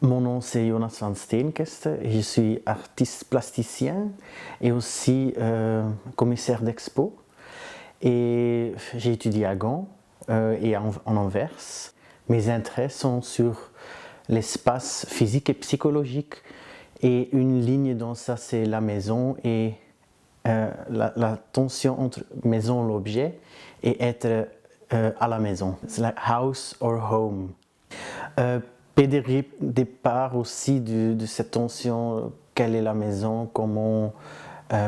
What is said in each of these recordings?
Mon nom c'est Jonas van Steenkeste, je suis artiste plasticien et aussi commissaire d'expo. Et j'ai étudié à Gand et en Anvers. Mes intérêts sont sur l'espace physique et psychologique et une ligne dans ça c'est la maison et la tension entre maison et l'objet et être à la maison. C'est like house or home. Pédérer départ aussi de cette tension, quelle est la maison, comment,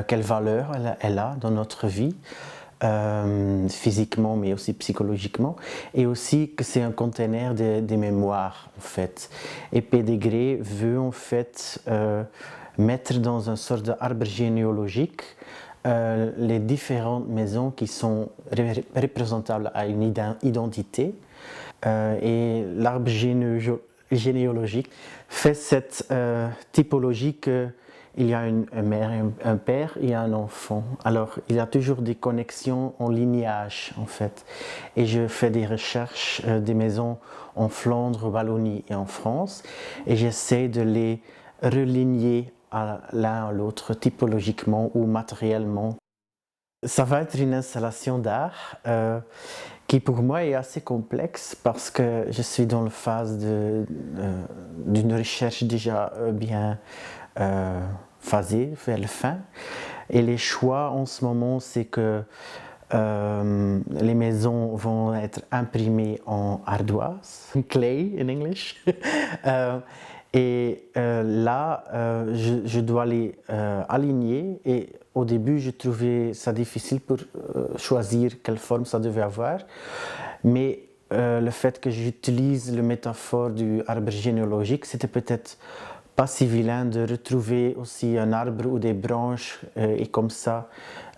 quelle valeur elle a dans notre vie, physiquement mais aussi psychologiquement, et aussi que c'est un conteneur des mémoires en fait. Et Pédégré veut en fait mettre dans une sorte d'arbre généalogique les différentes maisons qui sont représentables à une identité. Et l'arbre généalogique fait cette typologie qu'il y a une mère, un père et un enfant. Alors il y a toujours des connexions en lignage en fait. Et je fais des recherches des maisons en Flandre, Wallonie et en France et j'essaie de les religner à l'un à l'autre typologiquement ou matériellement. Ça va être une installation d'art qui pour moi est assez complexe parce que je suis dans la phase d'une recherche déjà bien phasée vers la fin. Et les choix en ce moment, c'est que les maisons vont être imprimées en ardoise, clay in English. Là, je dois les aligner et au début, je trouvais ça difficile pour choisir quelle forme ça devait avoir. Mais le fait que j'utilise la métaphore du arbre généalogique, c'était peut-être pas si vilain de retrouver aussi un arbre ou des branches et comme ça,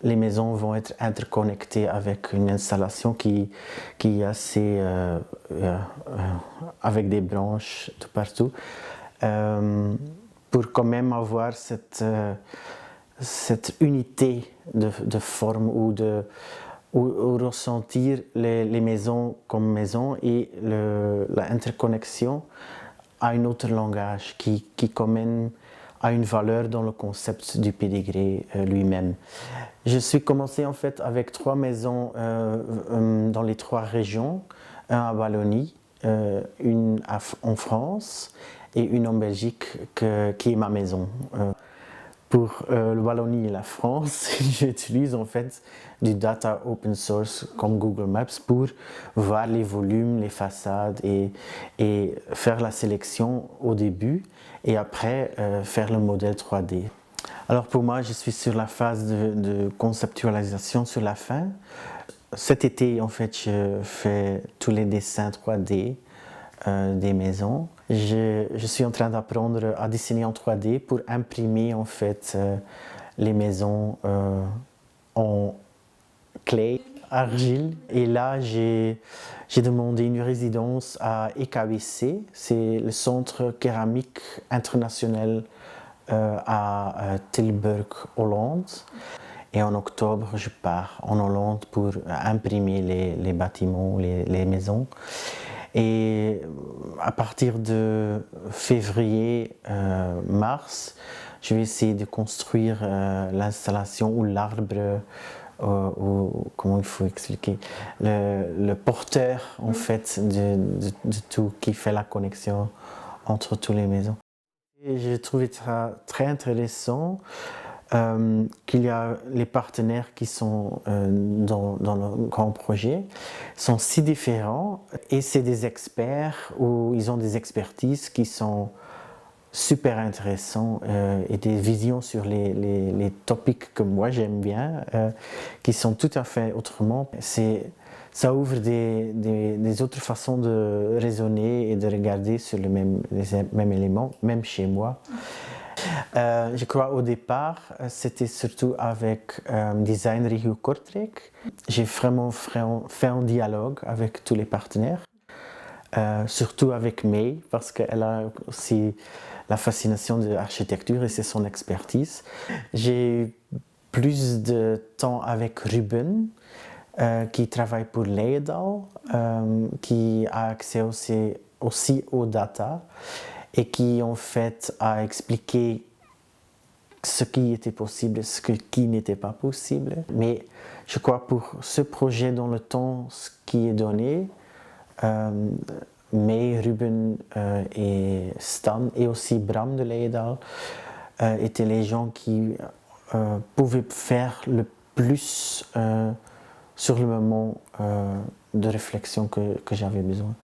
les maisons vont être interconnectées avec une installation qui est assez avec des branches de partout. Pour quand même avoir cette unité de forme ou ressentir les maisons comme maisons et l'interconnexion à un autre langage qui quand même a une valeur dans le concept du pédigré lui-même. Je suis commencé en fait avec 3 maisons dans les 3 régions, un à Wallonie, une en France et une en Belgique qui est ma maison. Pour le Wallonie et la France, j'utilise en fait du data open source comme Google Maps pour voir les volumes, les façades et faire la sélection au début et après faire le modèle 3D. Alors pour moi, je suis sur la phase de conceptualisation sur la fin. Cet été, en fait, je fais tous les dessins 3D des maisons. Je suis en train d'apprendre à dessiner en 3D pour imprimer en fait les maisons en clay, argile. Et là, j'ai demandé une résidence à EKBC, c'est le Centre Céramique International à Tilburg, Hollande. Et en octobre, je pars en Hollande pour imprimer les bâtiments, les maisons. Et à partir de février, mars, je vais essayer de construire l'installation ou l'arbre, ou comment il faut expliquer, le porteur en fait de tout qui fait la connexion entre toutes les maisons. Et j'ai trouvé ça très intéressant qu'il y a les partenaires qui sont dans le grand projet sont si différents et c'est des experts ou ils ont des expertises qui sont super intéressants et des visions sur les topics que moi j'aime bien qui sont tout à fait autrement. Ça ouvre des autres façons de raisonner et de regarder sur les mêmes éléments, même chez moi. Je crois au départ, c'était surtout avec designer Hugh Kortrijk. J'ai vraiment fait un dialogue avec tous les partenaires, surtout avec May, parce qu'elle a aussi la fascination de l'architecture et c'est son expertise. J'ai eu plus de temps avec Ruben, qui travaille pour Leidal, qui a accès aussi aux data. et qui en fait a expliqué ce qui était possible et ce qui n'était pas possible. Mais je crois pour ce projet dans le temps, ce qui est donné, May, Ruben et Stan et aussi Bram de Leijendal étaient les gens qui pouvaient faire le plus sur le moment de réflexion que j'avais besoin.